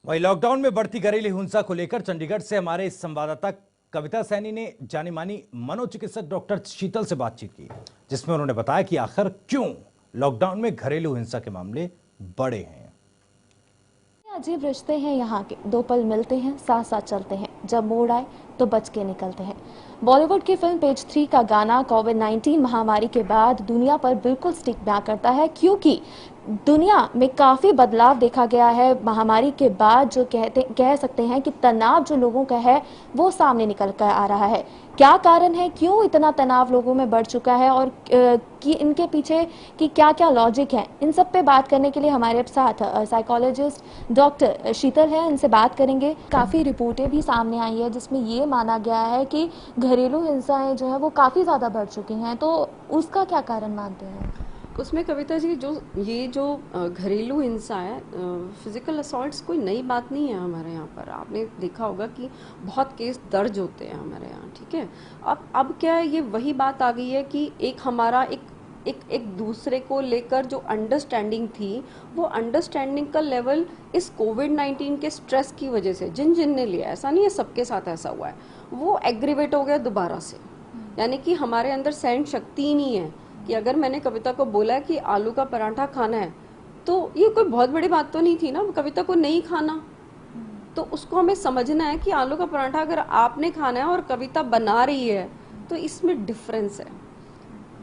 वहीं लॉकडाउन में बढ़ती घरेलू हिंसा को लेकर चंडीगढ़ से हमारे संवाददाता कविता सैनी ने जानी मानी मनोचिकित्सक डॉक्टर शीतल से बातचीत की, जिसमें उन्होंने बताया कि आखिर क्यों लॉकडाउन में घरेलू हिंसा के मामले बढ़े हैं। अजीब रिश्ते हैं यहाँ के, दो पल मिलते हैं, साथ साथ चलते हैं, जब मोड़ आए तो बच के निकलते हैं। बॉलीवुड की फिल्म पेज 3 का गाना कोविड-19 महामारी के बाद दुनिया पर बिल्कुल स्टिक बैक करता है, क्योंकि दुनिया में काफ़ी बदलाव देखा गया है महामारी के बाद। जो कह सकते हैं कि तनाव जो लोगों का है वो सामने निकल कर आ रहा है। क्या कारण है, क्यों इतना तनाव लोगों में बढ़ चुका है और कि इनके पीछे की क्या क्या लॉजिक है, इन सब पे बात करने के लिए हमारे साथ साइकोलॉजिस्ट डॉक्टर शीतल है। इनसे बात करेंगे। काफ़ी रिपोर्टें भी सामने आई है जिसमें ये माना गया है कि घरेलू हिंसाएं जो है वो काफ़ी ज़्यादा बढ़ चुकी हैं, तो उसका क्या कारण मानते हैं? उसमें कविता जी जो घरेलू हिंसा है, फिजिकल असॉल्ट्स कोई नई बात नहीं है हमारे यहाँ पर। आपने देखा होगा कि बहुत केस दर्ज होते हैं हमारे यहाँ, ठीक है। अब क्या है, ये वही बात आ गई है कि एक हमारा एक दूसरे को लेकर जो अंडरस्टैंडिंग थी, वो अंडरस्टैंडिंग का लेवल इस कोविड-19 के स्ट्रेस की वजह से जिन ने लिया, ऐसा नहीं है सबके साथ ऐसा हुआ है, वो एग्रीवेट हो गया दोबारा से। यानी कि हमारे अंदर सहन शक्ति ही नहीं है कि अगर मैंने कविता को बोला कि आलू का पराठा खाना है, तो ये कोई बहुत बड़ी बात तो नहीं थी ना कविता को नहीं खाना। तो उसको हमें समझना है कि आलू का पराठा अगर आपने खाना है और कविता बना रही है तो इसमें डिफरेंस है।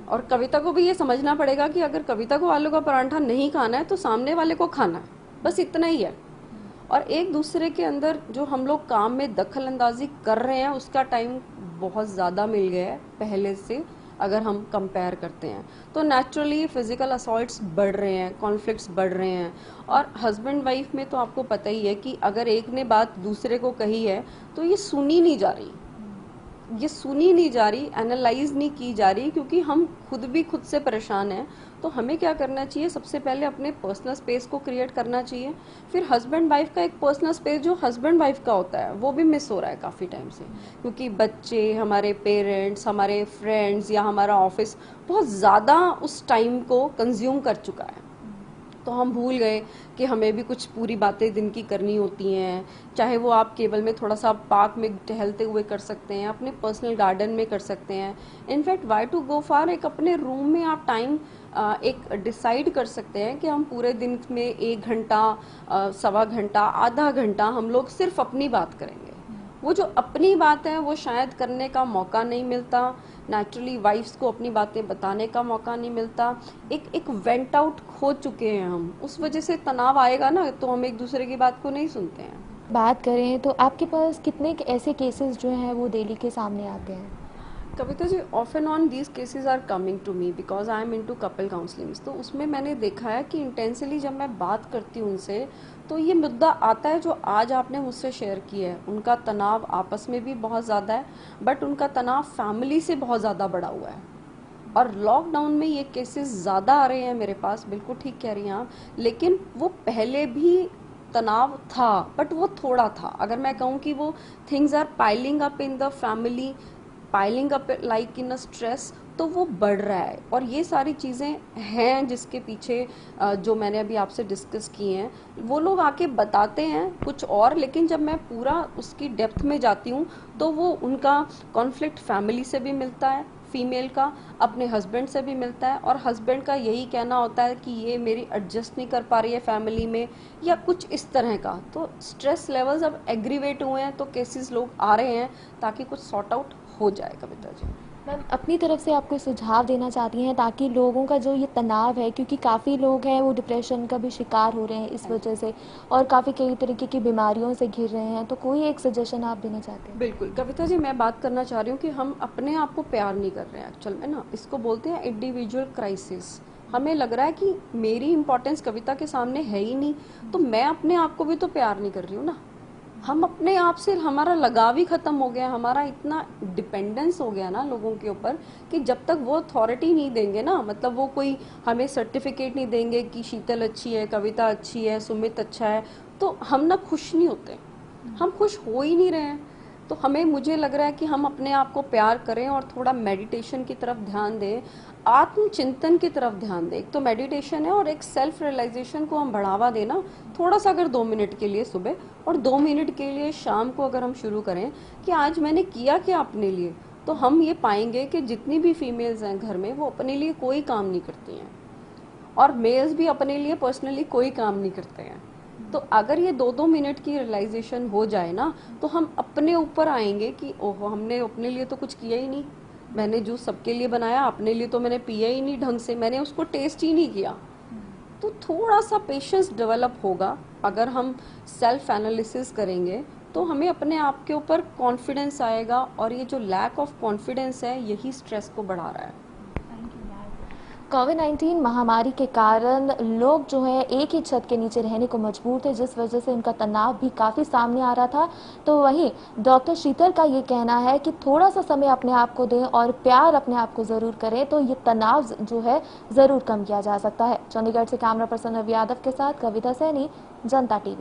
और कविता को भी ये समझना पड़ेगा कि अगर कविता को आलू का पराठा नहीं खाना है तो सामने वाले को खाना है, बस इतना ही है। और एक दूसरे के अंदर जो हम लोग काम में दखल अंदाजी कर रहे हैं उसका टाइम बहुत ज़्यादा मिल गया है पहले से। अगर हम कंपेयर करते हैं तो नेचुरली फिजिकल असॉल्ट्स बढ़ रहे हैं, कॉन्फ्लिक्ट्स बढ़ रहे हैं। और हस्बैंड वाइफ में तो आपको पता ही है कि अगर एक ने बात दूसरे को कही है तो ये सुनी नहीं जा रही, एनालाइज नहीं की जा रही, क्योंकि हम खुद भी खुद से परेशान हैं। तो हमें क्या करना चाहिए, सबसे पहले अपने पर्सनल स्पेस को क्रिएट करना चाहिए। फिर हस्बैंड वाइफ का एक पर्सनल स्पेस जो हस्बैंड वाइफ का होता है वो भी मिस हो रहा है काफ़ी टाइम से, क्योंकि बच्चे, हमारे पेरेंट्स, हमारे फ्रेंड्स या हमारा ऑफिस बहुत ज़्यादा उस टाइम को कंज्यूम कर चुका है। तो हम भूल गए कि हमें भी कुछ पूरी बातें दिन की करनी होती हैं। चाहे वो आप केवल में थोड़ा सा पार्क में टहलते हुए कर सकते हैं, अपने पर्सनल गार्डन में कर सकते हैं। इनफैक्ट वाई टू गो फार, एक अपने रूम में आप टाइम एक डिसाइड कर सकते हैं कि हम पूरे दिन में 1 घंटा, सवा घंटा, आधा घंटा हम लोग सिर्फ अपनी बात करेंगे। वो जो अपनी बात है वो शायद करने का मौका नहीं मिलता, नेचुरली वाइफ्स को अपनी बातें बताने का मौका नहीं मिलता। एक वेंट आउट खो चुके हैं हम, उस वजह से तनाव आएगा ना तो हम एक दूसरे की बात को नहीं सुनते हैं। बात करें तो आपके पास कितने ऐसे केसेस जो हैं वो डेली के सामने आते हैं? Kavita ji, off and on these cases are coming to me because I am into couple counselling. तो उसमें मैंने देखा है कि इंटेंसली जब मैं बात करती हूँ उनसे तो ये मुद्दा आता है जो आज आपने मुझसे शेयर किया है। उनका तनाव आपस में भी बहुत ज़्यादा है, बट उनका तनाव फैमिली से बहुत ज़्यादा बढ़ा हुआ है। और लॉकडाउन में ये केसेस ज़्यादा आ रहे हैं मेरे पास, बिल्कुल ठीक कह रही हैं आप। लेकिन वो पहले भी तनाव था, बट वो थोड़ा था। अगर मैं कहूँ कि वो things are piling up in the family, piling up like in a stress, तो वो बढ़ रहा है। और ये सारी चीज़ें हैं जिसके पीछे जो मैंने अभी आपसे डिस्कस की हैं। वो लोग आके बताते हैं कुछ और, लेकिन जब मैं पूरा उसकी डेप्थ में जाती हूँ तो वो उनका कॉन्फ्लिक्ट फैमिली से भी मिलता है, फीमेल का अपने हस्बैंड से भी मिलता है। और हस्बैंड का यही कहना होता है कि ये मेरी एडजस्ट नहीं कर पा रही है फैमिली में, या कुछ इस तरह का। तो स्ट्रेस लेवल्स अब एग्रीवेट हुए हैं, तो केसेस लोग आ रहे हैं ताकि कुछ सॉर्ट आउट हो जाए। कविता जी, मैम अपनी तरफ से आपको सुझाव देना चाहती हैं ताकि लोगों का जो ये तनाव है, क्योंकि काफ़ी लोग हैं वो डिप्रेशन का भी शिकार हो रहे हैं इस वजह से, और काफ़ी कई तरीके की बीमारियों से घिर रहे हैं, तो कोई एक सजेशन आप देना चाहते हैं? बिल्कुल कविता जी, मैं बात करना चाह रही हूँ कि हम अपने आप को प्यार नहीं कर रहे हैं एक्चुअल में ना। इसको बोलते हैं इंडिविजुअल क्राइसिस। हमें लग रहा है कि मेरी इंपॉर्टेंस कविता के सामने है ही नहीं, तो मैं अपने आप को भी तो प्यार नहीं कर रही हूँ ना। हम अपने आप से, हमारा लगाव ही खत्म हो गया, हमारा इतना डिपेंडेंस हो गया ना लोगों के ऊपर कि जब तक वो अथॉरिटी नहीं देंगे ना, मतलब वो कोई हमें सर्टिफिकेट नहीं देंगे कि शीतल अच्छी है, कविता अच्छी है, सुमित अच्छा है, तो हम ना खुश नहीं होते। हम खुश हो ही नहीं रहे हैं। तो हमें, मुझे लग रहा है कि हम अपने आप को प्यार करें और थोड़ा मेडिटेशन की तरफ ध्यान दें, आत्मचिंतन की तरफ ध्यान दें। एक तो मेडिटेशन है और एक सेल्फ रियलाइजेशन को हम बढ़ावा देना, थोड़ा सा अगर 2 मिनट के लिए सुबह और 2 मिनट के लिए शाम को अगर हम शुरू करें कि आज मैंने किया क्या अपने लिए, तो हम ये पाएंगे कि जितनी भी फीमेल्स हैं घर में वो अपने लिए कोई काम नहीं करती हैं और मेल्स भी अपने लिए पर्सनली कोई काम नहीं करते हैं। तो अगर ये 2-2 मिनट की रियलाइजेशन हो जाए ना, तो हम अपने ऊपर आएंगे कि ओहो, हमने अपने लिए तो कुछ किया ही नहीं, मैंने जूस सबके लिए बनाया, अपने लिए तो मैंने पिया ही नहीं ढंग से, मैंने उसको टेस्ट ही नहीं किया। तो थोड़ा सा पेशेंस डेवलप होगा अगर हम सेल्फ एनालिसिस करेंगे, तो हमें अपने आप के ऊपर कॉन्फिडेंस आएगा। और ये जो लैक ऑफ कॉन्फिडेंस है, यही स्ट्रेस को बढ़ा रहा है। कोविड-19 महामारी के कारण लोग जो है एक ही छत के नीचे रहने को मजबूर थे, जिस वजह से उनका तनाव भी काफ़ी सामने आ रहा था। तो वहीं डॉक्टर शीतल का ये कहना है कि थोड़ा सा समय अपने आप को दें और प्यार अपने आप को ज़रूर करें, तो ये तनाव जो है ज़रूर कम किया जा सकता है। चंडीगढ़ से कैमरा पर्सन रवि यादव के साथ कविता सैनी, जनता टीवी।